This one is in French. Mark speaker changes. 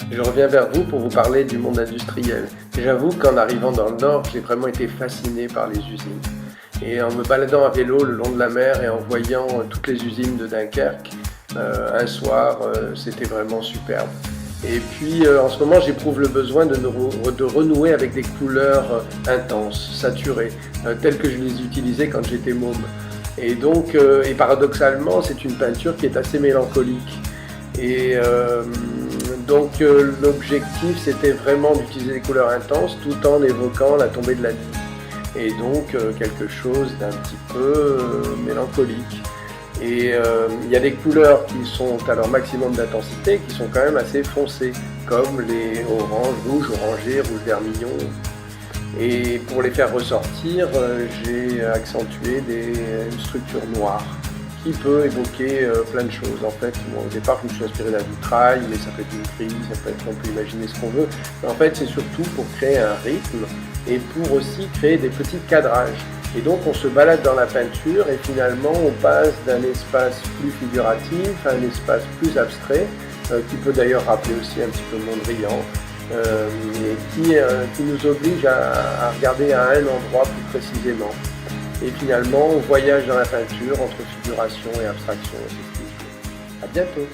Speaker 1: Je reviens vers vous pour vous parler du monde industriel. J'avoue qu'en arrivant dans le Nord, j'ai vraiment été fasciné par les usines. Et en me baladant à vélo le long de la mer et en voyant toutes les usines de Dunkerque, un soir, c'était vraiment superbe. Et puis en ce moment, j'éprouve le besoin de renouer avec des couleurs intenses, saturées, telles que je les utilisais quand j'étais môme. Et donc, et paradoxalement, c'est une peinture qui est assez mélancolique. Et donc l'objectif, c'était vraiment d'utiliser des couleurs intenses tout en évoquant la tombée de la nuit. Et donc quelque chose d'un petit peu mélancolique. Et il y a des couleurs qui sont à leur maximum d'intensité, qui sont quand même assez foncées, comme les oranges, rouges, orangés, rouge vermillon. Et pour les faire ressortir, j'ai accentué une structure noire qui peut évoquer plein de choses. En fait, bon, au départ, je me suis inspiré d'un vitrail, mais ça peut être une grille, ça peut être, on peut imaginer ce qu'on veut. Mais en fait, c'est surtout pour créer un rythme et pour aussi créer des petits cadrages. Et donc, on se balade dans la peinture et finalement, on passe d'un espace plus figuratif à un espace plus abstrait, qui peut d'ailleurs rappeler aussi un petit peu Mondrian, et qui nous oblige à regarder à un endroit plus précisément. Et finalement, on voyage dans la peinture entre figuration et abstraction. À bientôt.